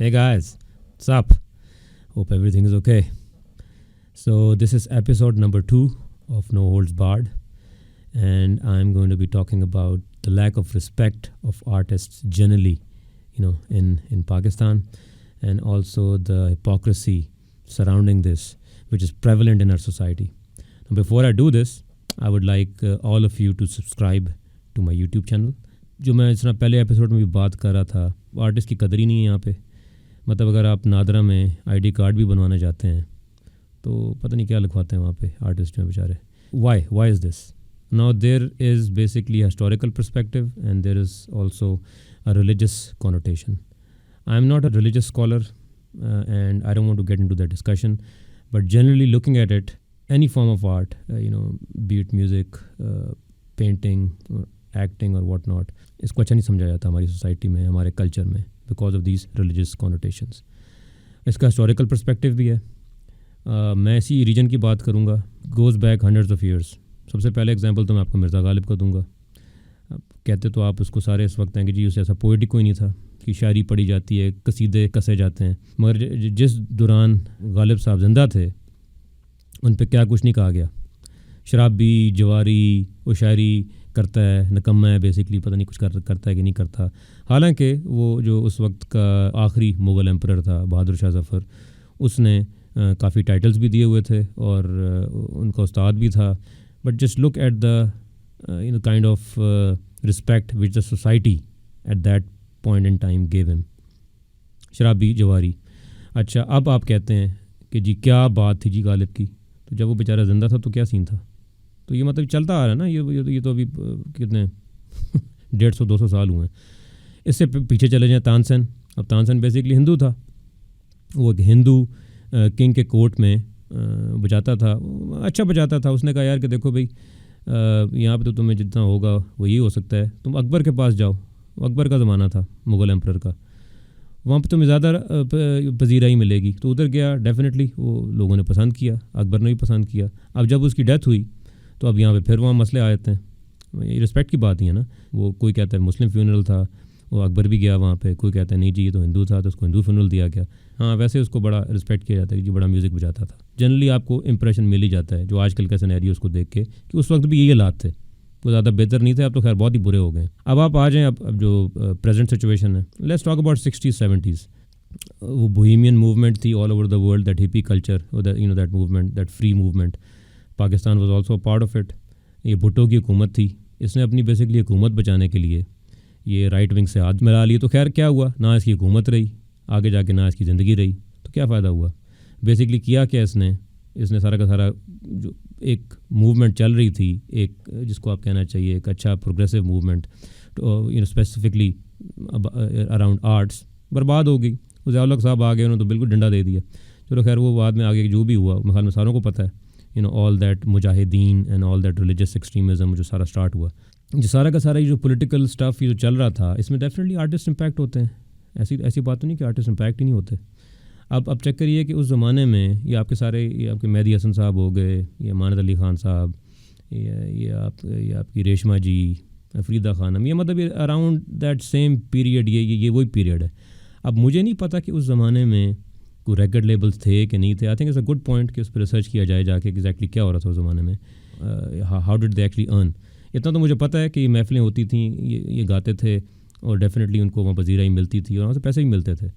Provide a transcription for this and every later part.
Hey guys, what's up? Hope everything is okay. So, this is episode number 2 of No Holds Barred, and I'm going to be talking about the lack of respect of artists generally, in Pakistan, and also the hypocrisy surrounding this, which is prevalent in our society. Now, before I do this, I would like all of you to subscribe to my YouTube channel. जो मैं इस पहले episode में भी बात कर रहा था, आर्टिस्ट की कदर ही नहीं है यहाँ पे. मतलब अगर आप नादरा में आईडी कार्ड भी बनवाना चाहते हैं तो पता नहीं क्या लिखवाते हैं वहाँ पे आर्टिस्ट में बेचारे. Why is this? Now there is basically historical perspective and there is also a religious connotation. I am not a religious scholar and I don't want to get into that discussion, but generally looking at it, any form of art, be it music, painting, or acting or whatnot, इसको अच्छा नहीं समझा जाता हमारी society में, हमारे culture में, because of these religious connotations. इसका हिस्टोरिकल पर्सपेक्टिव भी है. मैं इसी रीजन की बात करूँगा, goes back hundreds of years. सबसे पहले एग्जांपल तो मैं आपको मिर्ज़ा गालिब का दूंगा. कहते तो आप उसको सारे इस वक्त हैं कि जी उसे ऐसा पोइट ही कोई नहीं था कि शायरी पढ़ी जाती है, कसीदे कसे जाते हैं, मगर जिस दौरान गालिब साहब ज़िंदा थे उन पे क्या कुछ नहीं कहा गया. शराबी, जवारी, वो शायरी करता है, नकम्मा है, बेसिकली पता नहीं कुछ करता है कि नहीं करता. हालांकि वो जो उस वक्त का आखिरी मुग़ल एम्परर था बहादुर शाह ज़फ़र, उसने काफ़ी टाइटल्स भी दिए हुए थे और उनका उस्ताद भी था. But just look at the kind of respect which the society at that point in time gave him. शराबी, जवारी. अच्छा, अब आप कहते हैं कि जी क्या बात थी जी गालिब की, तो जब वो बेचारा ज़िंदा था तो क्या सीन था. तो ये मतलब चलता आ रहा है ना, ये तो अभी कितने 150-200 साल हुए हैं. इससे पीछे चले जाएं तानसेन. अब तानसेन बेसिकली हिंदू था. वो एक हिंदू किंग के कोर्ट में बजाता था, अच्छा बजाता था. उसने कहा यार कि देखो भाई, यहाँ पे तो तुम्हें जितना होगा वो यही हो सकता है, तुम अकबर के पास जाओ. अकबर का ज़माना था मुग़ल एम्परर का, वहाँ पे तुम्हें ज़्यादा पजीराई मिलेगी. तो उधर गया, डेफिनेटली वो लोगों ने पसंद किया, अकबर ने भी पसंद किया. अब जब उसकी डेथ हुई तो अब यहाँ पे फिर वहाँ मसले आए थे. ये रिस्पेक्ट की बात ही है ना. वो कोई कहता है मुस्लिम फ्यूनरल था, वो अकबर भी गया वहाँ पे. कोई कहता है नहीं जी ये तो हिंदू था तो उसको हिंदू फ्यूनरल दिया गया. हाँ, वैसे उसको बड़ा रिस्पेक्ट किया जाता है कि जी बड़ा म्यूज़िक बजाता था. जनरली आपको इंप्रेशन मिल ही जाता है जो आजकल का सिनेरियो उसको देख के कि उस वक्त भी यही हालात थे. वो ज़्यादा बेहतर नहीं थे, अब तो खैर बहुत ही बुरे हो गए. अब आप आ जाएँ अब जो प्रेजेंट सिचुएशन है. Let's talk about 60s-70s. वो बोहेमियन मूवमेंट थी all over the world, that hippie culture, that movement, that free movement. Pakistan was also part of it. ये भुट्टो की हुकूमत थी, इसने अपनी बेसिकली हुकूमत बचाने के लिए ये राइट विंग से हाथ मिला लिए. तो खैर क्या हुआ, ना इसकी हुकूमत रही, आगे जाके ना इसकी ज़िंदगी रही. तो क्या फ़ायदा हुआ. बेसिकली किया क्या इसने सारा का सारा जो एक मूवमेंट चल रही थी, एक जिसको आप कहना चाहिए एक अच्छा progressive movement, specifically around arts, बर्बाद हो गई. ज़िया-उल-हक साहब आ गए, उन्होंने तो बिल्कुल डंडा दे दिया. चलो खैर वो बाद में आगे जो भी हुआ, मेरे ख्याल में सारों को पता है. All that Mujahideen and all that religious extremism जो सारा स्टार्ट हुआ, जो सारा का सारा ये जो पॉलिटिकल स्टफ ये जो चल रहा था, इसमें डेफिनेटली आर्टिस्ट इम्पैक्ट होते हैं. ऐसी बात तो नहीं कि आर्टिस्ट इम्पैक्ट ही नहीं होते. अब चेक करिए कि उस ज़माने में ये आपके मेहदी हसन साहब हो गए, ये अमानत अली ख़ान साहब, ये आपकी रेशमा जी, फरीदा खानम, ये मतलब ये अराउंड दैट सेम पीरियड, ये वही पीरियड है. अब मुझे नहीं पता कि उस ज़माने में कोई रिकॉर्ड लेबल्स थे कि नहीं थे. I think it's a good point कि उस पर रिसर्च किया जाए जाके एग्जैक्टली क्या हो रहा था उस ज़माने में, how did they actually earn. इतना तो मुझे पता है कि महफिलें होती थी, ये गाते थे और डेफिनेटली उनको वहाँ पजीराई मिलती थी और वहाँ से पैसे भी मिलते थे.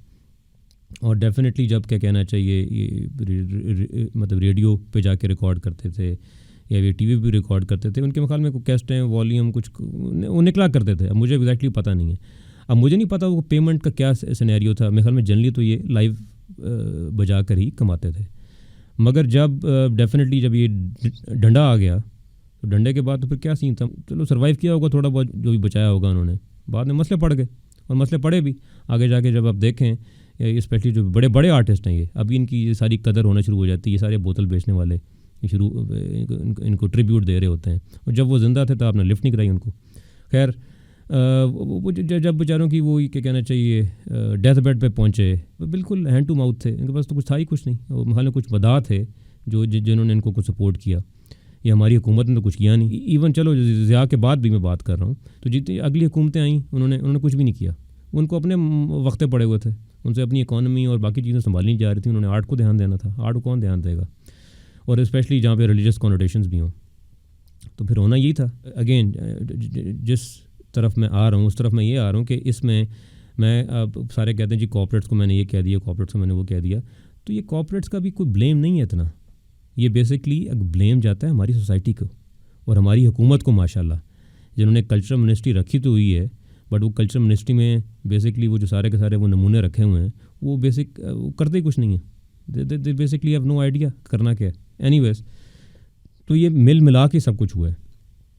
और डेफिनेटली जब क्या कहना चाहिए ये मतलब रेडियो पे जाके रिकॉर्ड करते थे या ये टीवी पे रिकॉर्ड करते थे, उनके ख्याल में कोई कैस्टें, वॉल्यूम कुछ वो निकला करते थे. अब मुझे एग्जैक्टली पता नहीं है. अब मुझे नहीं पता वो पेमेंट का क्या सिनेरियो था. मेरे ख्याल में जनरली तो ये लाइव बजा कर ही कमाते थे. मगर जब डेफिनेटली जब ये डंडा आ गया तो डंडे के बाद तो फिर क्या सीन था. चलो सर्वाइव किया होगा थोड़ा बहुत, जो भी बचाया होगा उन्होंने. बाद में मसले पड़ गए और मसले पड़े भी आगे जाके. जब आप देखें स्पेशली जो बड़े बड़े आर्टिस्ट हैं, ये अभी इनकी ये सारी कदर होना शुरू हो जाती है. ये सारे बोतल बेचने वाले इनको ट्रिब्यूट दे रहे होते हैं, और जब वो ज़िंदा थे तो आपने लिफ्ट नहीं कराई उनको. खैर वो जब बेचारों की वो क्या कहना चाहिए डेथ बेड पे पहुँचे, बिल्कुल हैंड टू माउथ थे. इनके पास तो कुछ था ही कुछ नहीं. और हालांकि कुछ मदाह थे जिन्होंने इनको कुछ सपोर्ट किया. ये हमारी हुकूमत ने तो कुछ किया नहीं. इवन चलो ज़िया के बाद भी मैं बात कर रहा हूँ, तो जितनी अगली हुकूमतें आईं उन्होंने कुछ भी नहीं किया. उनको अपने वक्ते पड़े हुए थे. उनसे अपनी इकॉनमी और बाकी चीज़ें संभालनी जा रही थी, उन्होंने आर्ट को ध्यान देना था। आर्ट को कौन ध्यान देगा, और स्पेशली जहाँ पे रिलीजियस कॉनोटेशंस भी हों। तो फिर होना यही था। अगेन जिस तरफ मैं आ रहा हूँ उस तरफ मैं ये आ रहा हूँ कि इसमें मैं अब सारे कहते हैं जी कॉर्पोरेट्स को मैंने ये कह दिया, कॉर्पोरेट्स को मैंने वो कह दिया। तो ये कॉर्पोरेट्स का भी कोई ब्लेम नहीं है इतना, ये बेसिकली ब्लेम जाता है हमारी सोसाइटी को और हमारी हुकूमत को। माशाल्लाह जिन्होंने कल्चरल मिनिस्ट्री रखी तो हुई है, बट वो कल्चरल मिनिस्ट्री में बेसिकली वो जो सारे के सारे वो नमूने रखे हुए हैं वो वो करते ही कुछ नहीं है। They basically have no idea करना क्या है। एनीवेज, तो ये मिल मिला के सब कुछ हुआ है।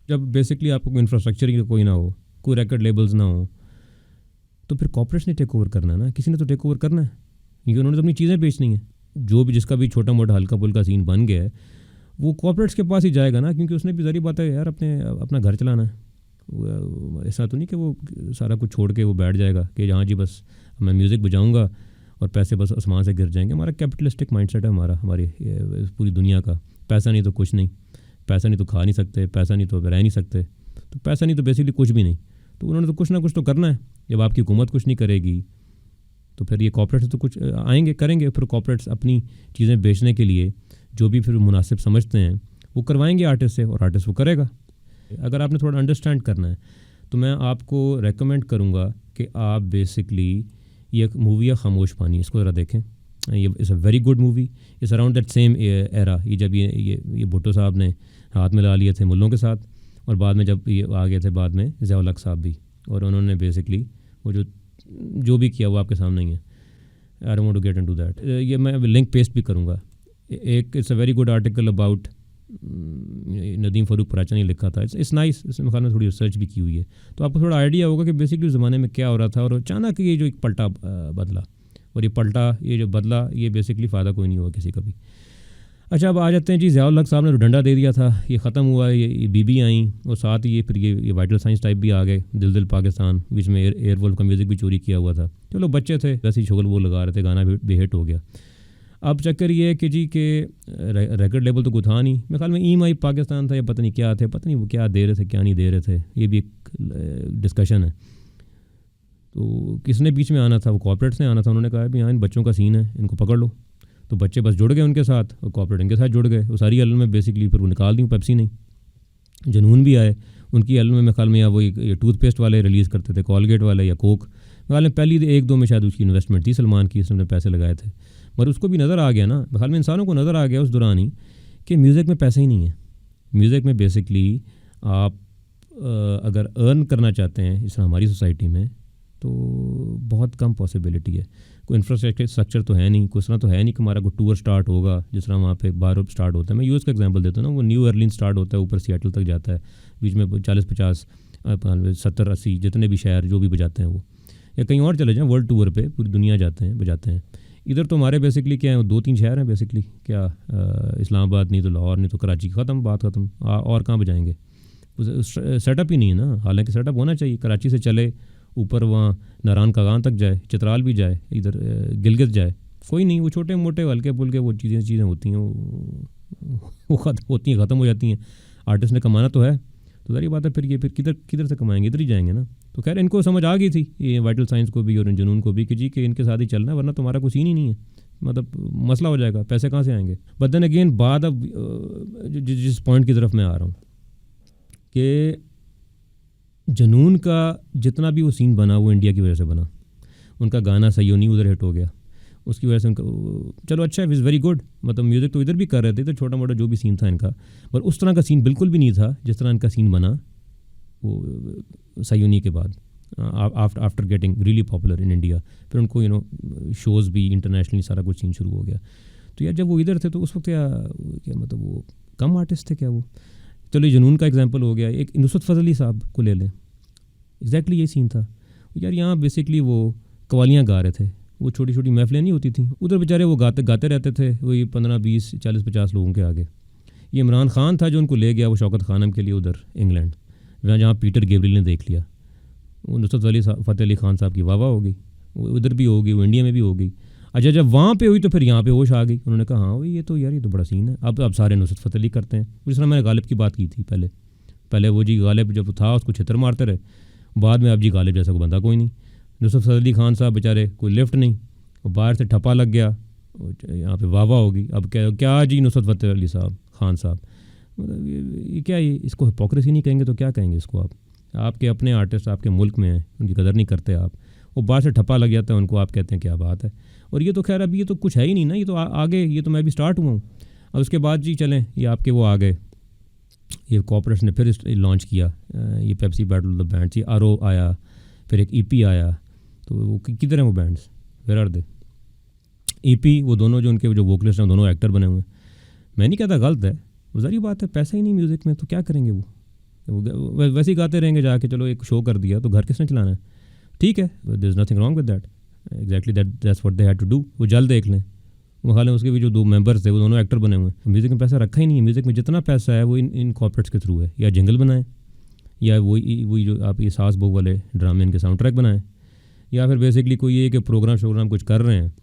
जब बेसिकली आपको कोई इंफ्रास्ट्रक्चर की कोई ना हो, कोई रिकॉर्ड लेबल्स ना हो, तो फिर कॉर्पोरेट्स ने टेक ओवर करना है ना, किसी ने तो टेक ओवर करना है, क्योंकि उन्होंने तो अपनी चीज़ें बेचनी है। जो भी जिसका भी छोटा मोटा हल्का फुल्का सीन बन गया है वो कॉर्पोरेट्स के पास ही जाएगा ना, क्योंकि उसने भी ज़री बात है यार अपना घर चलाना है। ऐसा तो नहीं कि वो सारा कुछ छोड़ के वो बैठ जाएगा कि हाँ जी बस मैं म्यूज़िक बजाऊँगा और पैसे बस आसमान से गिर जाएंगे। हमारा कैपिटलिस्टिक माइंडसेट है हमारी पूरी दुनिया का। पैसा नहीं तो कुछ नहीं, पैसा नहीं तो खा नहीं सकते, पैसा नहीं तो रह नहीं सकते, तो पैसा नहीं तो बेसिकली कुछ भी नहीं। तो उन्होंने तो कुछ ना कुछ तो करना है। जब आपकी हुकूमत कुछ नहीं करेगी तो फिर ये कॉर्पोरेट्स तो कुछ आएंगे करेंगे। फिर कॉर्पोरेट्स अपनी चीज़ें बेचने के लिए जो भी फिर मुनासिब समझते हैं वो करवाएंगे आर्टिस्ट से, और आर्टिस्ट वो करेगा। अगर आपने थोड़ा अंडरस्टैंड करना है तो मैं आपको रेकमेंड करूँगा कि आप बेसिकली ये मूवी है खामोश पानी, इसको ज़रा देखें। ये is a very good movie. Is around that same era, ये जब ये भुट्टो साहब ने हाथ मिला लिए थे मुल्लों के साथ, और बाद में जब ये आ गए थे बाद में ज़िया-उल हक साहब भी, और उन्होंने बेसिकली वो जो भी किया वो आपके सामने ही है। I don't want to get into that. ये मैं लिंक पेस्ट भी करूँगा। एक it's a very good article about Nadeem Farooq Paracha ने लिखा था। It's nice. इसमें ख्याल में थोड़ी रिसर्च भी की हुई है, तो आपको थोड़ा आइडिया होगा कि बेसिकली उस ज़माने में क्या हो रहा था। और अचानक ये जो एक पलटा बदला, और ये जो बदला ये बेसिकली फ़ायदा कोई नहीं हुआ किसी का भी। अच्छा, अब आ जाते हैं जी ज़िया-उल हक साहब ने जो डंडा दे दिया था ये ख़त्म हुआ। ये बीबी आई और साथ ही फिर ये वाइटल साइंस टाइप भी आ गए। दिल दिल पाकिस्तान, बीच में एयरवोल्फ का म्यूज़िक भी चोरी किया हुआ था। चलो बच्चे थे वैसे ही शोगल वो लगा रहे थे, गाना भी बेहिट हो गया। अब चक्कर ये है कि जी के रिकॉर्ड लेबल तो कोई था नहीं। मेरे ख्याल में EMI पाकिस्तान था या पता नहीं क्या थे, पता नहीं वो क्या दे रहे थे क्या नहीं दे रहे थे, ये भी एक डिस्कशन है। तो किसने बीच में आना था, वो कॉर्पोरेट्स ने आना था। उन्होंने कहा भी हाँ इन बच्चों का सीन है, इनको पकड़ लो। तो बच्चे बस जुड़ गए उनके साथ और कॉर्पोरेट इनके साथ जुड़ गए। वो सारी एल्बम में बेसिकली फिर वो निकाल दी। पेप्सी नहीं, जनून भी आए उनकी एल्बम में। मेरे ख्याल में या वो ये टूथपेस्ट वाले रिलीज़ करते थे, कॉलगेट वाले या कोक। मेरे ख्याल में पहली 1-2 में शायद उसकी इन्वेस्टमेंट थी सलमान की, उसने पैसे लगाए थे। मगर उसको भी नज़र आ गया ना, मेरे ख्याल में इंसानों को नज़र आ गया उस दौरान ही कि म्यूज़िक में पैसे ही नहीं है। म्यूज़िक में बेसिकली आप अगर अर्न करना चाहते हैं इस हमारी सोसाइटी में तो बहुत कम पॉसिबिलिटी है। कोई इंफ्रास्ट्रक्चर तो है नहीं, कुछ ना तो है नहीं कि हमारा कोई टूर स्टार्ट होगा जिस तरह वहाँ पे बार स्टार्ट होता है। मैं यूएस का एग्जांपल देता हूँ ना, वो न्यू अर्लिन स्टार्ट होता है, ऊपर सियाटल तक जाता है, बीच में 40-50 70-80 जितने भी शहर जो भी बजाते हैं वो, या कहीं और चले जाएँ वर्ल्ड टूर पे पूरी दुनिया जाते हैं बजाते हैं। इधर तो हमारे बेसिकली क्या है 2-3 शहर हैं बेसिकली, क्या इस्लामाबाद नहीं तो लाहौर नहीं तो कराची, ख़त्म बात ख़त्म। और कहाँ बजाएंगे, सेटअप ही नहीं है ना। हालांकि सेटअप होना चाहिए, कराची से चले ऊपर वहाँ नारायण कागान तक जाए, चित्राल भी जाए, इधर गिलगित जाए, कोई नहीं। वो छोटे मोटे हल्के फुल्के वो चीज़ें होती हैं, वो होती हैं ख़त्म हो जाती हैं। आर्टिस्ट ने कमाना तो है, तो सारी बात है फिर ये किधर से कमाएंगे, इधर ही जाएंगे ना। तो खैर इनको समझ आ गई थी ये वाइटल साइंस को भी और जुनून को भी कि जी कि इनके साथ ही चलना है, वरना तुम्हारा कोई सीन ही नहीं है, मतलब मसला हो जाएगा, पैसे कहाँ से आएंगे। बट देन अगेन बाद अब जिस पॉइंट की तरफ मैं आ रहा हूँ कि जुनून का जितना भी वो सीन बना वो इंडिया की वजह से बना। उनका गाना सयोनी उधर हिट हो गया, उसकी वजह से उनका चलो अच्छा है, इज़ वेरी गुड। मतलब म्यूज़िक तो इधर भी कर रहे थे, तो छोटा मोटा जो भी सीन था इनका, पर उस तरह का सीन बिल्कुल भी नहीं था जिस तरह इनका सीन बना वो सयोनी के बाद, after getting really popular in India. फिर उनको शोज़ भी इंटरनेशनली सारा कुछ सीन शुरू हो गया। तो यार जब वो इधर थे तो उस वक्त क्या मतलब वो कम आर्टिस्ट थे क्या वो। चलो जुनून का एग्जांपल हो गया। एक नुसरत फ़ज़ल अली साहब को ले लें, एग्जैक्टली ये सीन था यार। यहाँ बेसिकली वो कवालियाँ गा रहे थे, वो छोटी छोटी महफिलें नहीं होती थी उधर, बेचारे वो गाते रहते थे, वही 15-20-40-50 लोगों के आगे। ये इमरान खान था जो उनको ले गया वो शौकत खानम के लिए उधर इंग्लैंड, जहाँ पीटर गेब्रियल ने देख लिया। वो नुसरत फ़तेह अली खान साहब की वाह वाह हो गई, वो उधर भी होगी, वो इंडिया में भी होगी। अच्छा जब वहाँ पे हुई तो फिर यहाँ पे होश आ गई, उन्होंने कहा हाँ ये तो बड़ा सीन है। अब सारे नुसरत फ़तेह अली करते हैं। जिस तरह मैंने गालिब की बात की थी पहले वो जी गालिब जब था उसको छितर मारते रहे, बाद में अब जी गालिब जैसा कोई बंदा कोई नहीं। नुसरत फ़तेह अली खान साहब बेचारे कोई लिफ्ट नहीं, और बाहर से ठप्पा लग गया, यहाँ पे वाह वाह होगी। अब क्या क्या जी नुसरत फ़तेह अली साहब, खान साहब, मतलब ये क्या, ये इसको हिपोक्रेसी नहीं कहेंगे तो क्या कहेंगे इसको आप? आपके अपने आर्टिस्ट आपके मुल्क में हैं, उनकी कदर नहीं करते आप। वो बाहर से ठप्पा लग जाता है उनको, आप कहते हैं क्या बात है। और ये तो खैर अभी ये तो कुछ है ही नहीं ना, ये तो आगे, ये तो मैं भी स्टार्ट हुआ हूँ। अब उसके बाद जी चलें, ये आपके वो आ गए, ये कॉर्पोरेट ने फिर लॉन्च किया, ये पेप्सी बैटल द बैंड्स, ये आरो आया, फिर एक ईपी आया। तो वो किधर हैं वो bands, where are they? EP वो दोनों जो उनके जो वोकलिस्ट हैं दोनों एक्टर बने हुए हैं। मैं नहीं कहता गलत है, वो ज़रूरी बात है, पैसा ही नहीं म्यूज़िक में तो क्या करेंगे वो वैसे ही गाते रहेंगे जाके, चलो एक शो कर दिया तो घर किसने चलाना है, ठीक है, there is nothing wrong with that, exactly that's what they had to do. वो जल्द देख लें, वो हाल उसके भी जो 2 मेंबर्स थे वो दोनों एक्टर बने हुए हैं। म्यूज़िक में पैसा रखा ही नहीं है, म्यूज़िक में जितना पैसा है वो इन कॉर्पोरेट्स के थ्रू है, या जिंगल बनाएं, या वही जो आप ये सास बहू वाले ड्रामे इनके साउंड ट्रैक बनाएं, या फिर बेसिकली कोई ये कि प्रोग्राम कुछ कर रहे हैं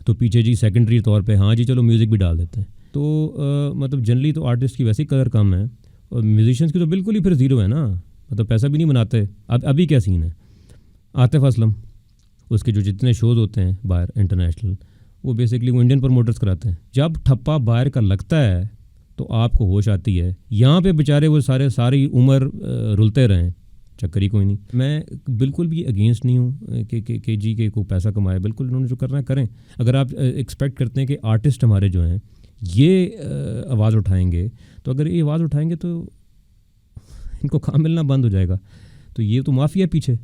तो पीछे जी सेकेंडरी तौर पे हाँ जी चलो म्यूज़िक भी डाल देते हैं। तो मतलब जनरली तो आर्टिस्ट की वैसे ही कदर कम है, और म्यूजिशियंस की तो बिल्कुल ही फिर ज़ीरो है ना, मतलब पैसा भी नहीं बनाते। अब अभी क्या सीन है, आतिफ असलम उसके जो जितने शोज़ होते हैं बाहर इंटरनेशनल, वो बेसिकली वो इंडियन प्रमोटर्स कराते हैं। जब ठप्पा बाहर का लगता है तो आपको होश आती है, यहाँ पे बेचारे वो सारी उम्र रुलते रहें, चक्कर ही कोई नहीं। मैं बिल्कुल भी अगेंस्ट नहीं हूँ कि जी के को पैसा कमाए, बिल्कुल उन्होंने जो करना है करें। अगर आप एक्सपेक्ट करते हैं कि आर्टिस्ट हमारे जो हैं ये आवाज़ उठाएंगे, तो अगर ये आवाज़ उठाएंगे तो इनको काम मिलना बंद हो जाएगा। तो ये तो माफिया पीछे,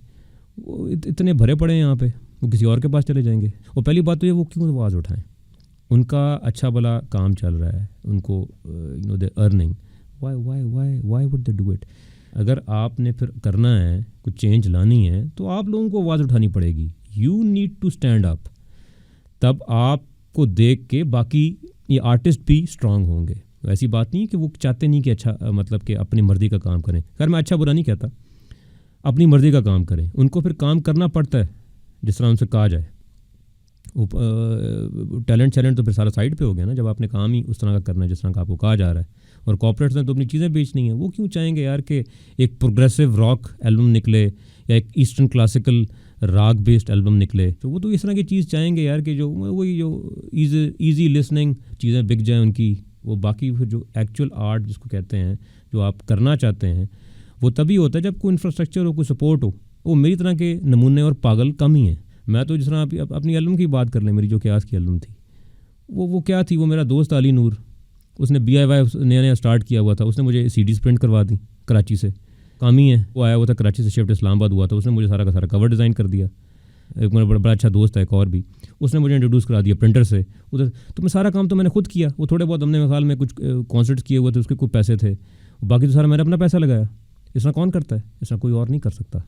वो इतने भरे पड़े हैं यहाँ पे, वो किसी और के पास चले जाएंगे। और पहली बात तो ये वो क्यों आवाज़ उठाएं, उनका अच्छा भला काम चल रहा है, उनको you know they earning, why would they do it? अगर आपने फिर करना है कुछ चेंज लानी है तो आप लोगों को आवाज़ उठानी पड़ेगी, you need to stand up. तब आपको देख के बाकी ये आर्टिस्ट भी स्ट्रांग होंगे। ऐसी बात नहीं है कि वो चाहते नहीं कि अच्छा मतलब कि अपनी मर्ज़ी का काम करें। खैर मैं अच्छा बुरा नहीं कहता, अपनी मर्ज़ी का काम करें, उनको फिर काम करना पड़ता है जिस तरह उनसे कहा जाए। वो टैलेंट तो फिर सारा साइड पे हो गया ना, जब आपने काम ही उस तरह का करना है जिस तरह का आपको कहा जा रहा है। और कॉर्पोरेट्स ने तो अपनी चीज़ें बेचनी है, वो क्यों चाहेंगे यार कि एक प्रोग्रेसिव रॉक एल्बम निकले या एक ईस्टर्न क्लासिकल राग बेस्ड एल्बम निकले, तो वो तो इस तरह की चीज़ चाहेंगे यार कि जो वही जो ईजी लिसनिंग चीज़ें बिक जाएँ उनकी। वो बाकी फिर जो एक्चुअल आर्ट जिसको कहते हैं, जो आप करना चाहते हैं, वो तभी होता है जब कोई इंफ्रास्ट्रक्चर हो, कोई सपोर्ट हो। वो मेरी तरह के नमूने और पागल कम ही हैं। मैं तो जिस तरह आप अपनी एल्बम की बात कर लें, मेरी जो क्यास की एल्बम थी, वो क्या थी, वो मेरा दोस्त अली नूर, उसने BIY नया स्टार्ट किया हुआ था, उसने मुझे CDs प्रिंट करवा दी कराची से, काम ही है। वो आया हुआ था कराची से, शिफ्ट इस्लामाबाद हुआ था, उसने मुझे सारा का सारा कवर डिज़ाइन कर दिया। एक मेरा बड़ा अच्छा दोस्त है एक और भी, उसने मुझे इंट्रोड्यूस करा दिया प्रिंटर से उधर। तो मैं सारा काम तो मैंने खुद किया। वो थोड़े बहुत हमने मिसाल में कुछ कॉन्सर्ट्स किए हुए थे, उसके कुछ पैसे थे, बाकी तो सारा मैंने अपना पैसा लगाया। इस तरह कौन करता है, इस तरह कोई और नहीं कर सकता।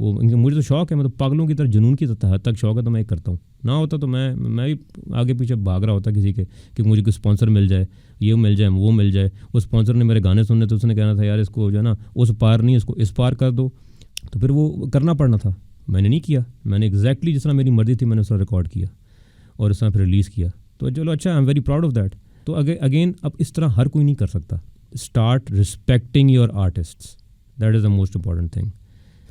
वो मुझे तो शौक़ है, मैं तो पागलों की तरह जुनून की हद तक शौक़ है, तो मैं एक करता हूँ। ना होता तो मैं भी आगे पीछे भाग रहा होता किसी के कि मुझे कोई स्पॉन्सर मिल जाए, ये मिल जाए, वो मिल जाए। उस स्पॉन्सर ने मेरे गाने सुनने, तो उसने कहना था यार इसको जो है ना उस पार नहीं, इसको इस पार कर दो, तो फिर वो करना पड़ना था। मैंने नहीं किया, मैंने एग्जैक्टली जिस तरह मेरी मर्जी थी मैंने उस तरह रिकॉर्ड किया और इस तरह फिर रिलीज़ किया। तो चलो अच्छा, I am very proud of that. तो अगेन अब इस तरह हर कोई नहीं कर सकता। Start respecting your artists, that is the most important thing.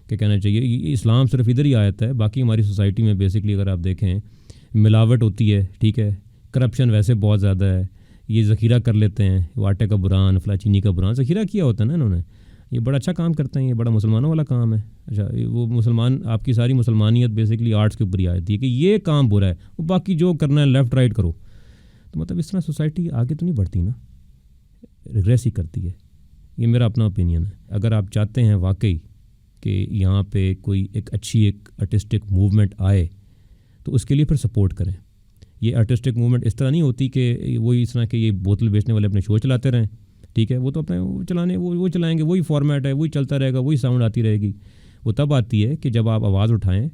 क्या कहना चाहिए, इस्लाम सिर्फ इधर ही आयता है, बाकी हमारी सोसाइटी में बेसिकली अगर आप देखें मिलावट होती है, ठीक है, करप्शन वैसे बहुत ज़्यादा है। ये ज़ख़ीरा कर लेते हैं, वो आटे का बुरान, फलाचीनी का बुरान ज़ख़ीरा किया होता है ना इन्होंने। ये बड़ा अच्छा काम करते हैं, ये बड़ा मुसलमानों वाला काम है। अच्छा, वो मुसलमान, आपकी सारी मुसलमानियत बेसिकली आर्ट्स के ऊपर ही आती है कि ये काम बुरा है, वो बाकी जो करना है लेफ़्ट राइट करो। तो मतलब इस तरह सोसाइटी आगे तो नहीं बढ़ती ना, रिग्रेस ही करती है। ये मेरा अपना ओपिनियन है। अगर आप चाहते हैं वाकई कि यहाँ पे कोई एक अच्छी एक आर्टिस्टिक मूवमेंट आए, तो उसके लिए फिर सपोर्ट करें। ये आर्टिस्टिक मूवमेंट इस तरह नहीं होती कि वो इस तरह के ये बोतल बेचने वाले अपने शो चलाते रहें, ठीक है, वो तो अपने वो चलाएंगे, वही फॉर्मेट है, वही चलता रहेगा, वही साउंड आती रहेगी। वो तब आती है कि जब आप आवाज़ उठाएं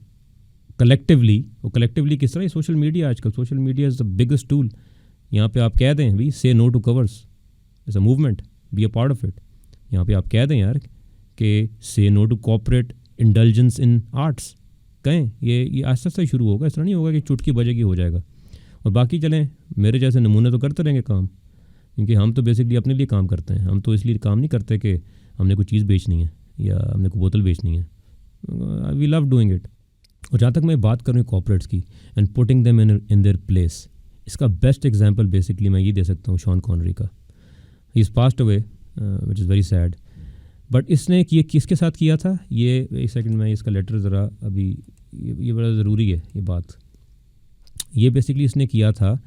कलेक्टिवली। वो कलेक्टिवली किस तरह, सोशल मीडिया, आजकल social media is the biggest tool. यहाँ पे आप कह दें भी say no to covers as a movement, be a part of it. यहाँ पे आप कह दें यार कि say no to corporate indulgence in arts, कहें। ये आस्ते आस्ते शुरू होगा, इस तरह नहीं होगा कि चुटकी बजेगी हो जाएगा। और बाकी चलें मेरे जैसे नमूने तो करते रहेंगे काम, क्योंकि हम तो बेसिकली अपने लिए काम करते हैं। हम तो इसलिए काम नहीं करते कि हमने कोई चीज़ बेचनी है या हमने कोई बोतल बेचनी है। We love doing it. और जहाँ तक मैं बात करूँ कॉर्पोरेट्स की and putting them in their place, इसका बेस्ट एग्जांपल बेसिकली मैं ये दे सकता हूँ शॉन कॉनरी का. He is passed away which is very sad. But इसने ये किसके साथ किया था, ये एक सेकंड में इसका लेटर ज़रा अभी, ये बड़ा ज़रूरी है ये बात. ये बेसिकली इसने किया था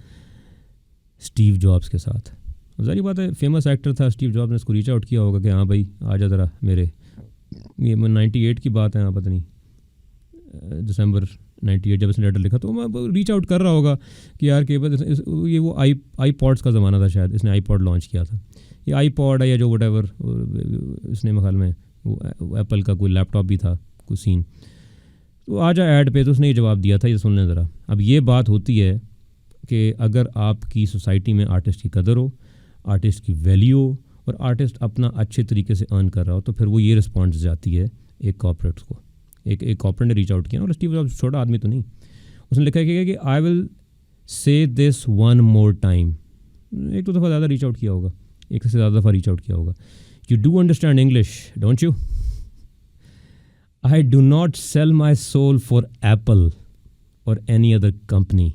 स्टीव जॉब्स के साथ. ज़ाहिर बात है फेमस एक्टर था स्टीव जॉब्स ने इसको रीच आउट किया होगा कि हाँ भाई आ जा ज़रा मेरे, ये 98 की बात है, हाँ पता नहीं दिसंबर 98 जब इसने लेटर लिखा तो मैं रीच आउट कर रहा होगा कि यार केवल ये वो आई पॉड्स का ज़माना था शायद, इसने आई पॉड लॉन्च किया था. ये आई पॉड है या जो वट एवर, इसने ख्याल में वो एप्पल का कोई लैपटॉप भी था कोई सीन, तो आ जा ऐड पे, तो उसने ये जवाब दिया था, ये सुन लें ज़रा. अब ये बात होती है कि अगर आपकी सोसाइटी में आर्टिस्ट की कदर हो, आर्टिस्ट की वैल्यू हो और आर्टिस्ट अपना अच्छे तरीके से अर्न कर रहा हो, तो फिर वो ये रिस्पॉन्स जाती है एक कॉर्पोरेट्स को. एक कॉर्पोरेट ने रीच आउट किया और स्टीव जॉब्स छोटा आदमी तो नहीं, उसने लिखा कि I will say this one more time. एक दो दफ़ा ज़्यादा रीच आउट किया होगा, एक से ज़्यादा दफ़ा रीच आउट किया होगा. You do understand English don't you? I do not sell my soul for Apple और any other company.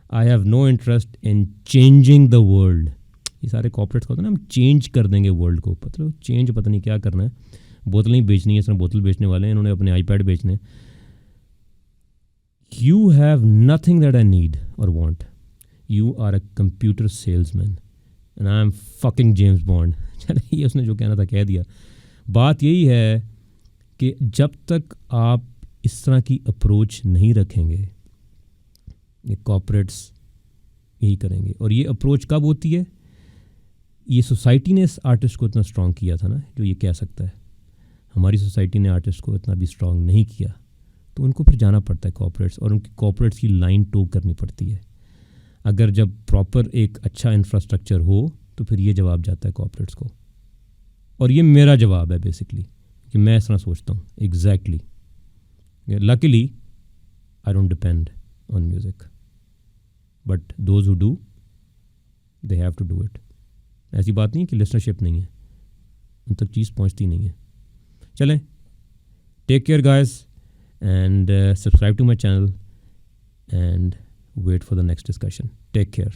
I have no interest in changing the world. ये सारे कॉर्पोरेट्स का होता है ना, हम चेंज कर देंगे वर्ल्ड को, मतलब चेंज पता नहीं क्या करना है. बोतल नहीं बेचनी है, सिर्फ बोतल बेचने वाले हैं, इन्होंने अपने आईपैड बेचने. You have nothing that I need और want. You are a computer salesman and I am fucking James Bond. चले ये उसने जो कहना था कह दिया. बात यही है कि जब तक आप इस तरह की अप्रोच नहीं रखेंगे, ये कॉर्पोरेट्स यही करेंगे. और ये अप्रोच कब होती है? ये सोसाइटी ने इस आर्टिस्ट को इतना स्ट्रॉन्ग किया था ना, जो ये कह सकता है. हमारी सोसाइटी ने आर्टिस्ट को इतना भी स्ट्रॉन्ग नहीं किया, तो उनको फिर जाना पड़ता है कॉर्पोरेट्स, और उनकी कॉर्पोरेट्स की लाइन टो करनी पड़ती है. अगर जब प्रॉपर एक अच्छा इंफ्रास्ट्रक्चर हो तो फिर ये जवाब जाता है कॉर्पोरेट्स को. और ये मेरा जवाब है बेसिकली कि मैं इस तरह सोचता हूँ exactly. Luckily I don't depend on music, but those who do they have to do it. ऐसी बात नहीं है कि लिसनरशिप नहीं है, उन तक चीज़ पहुँचती नहीं है. चलें, take care guys and subscribe to my channel and wait for the next discussion. Take care.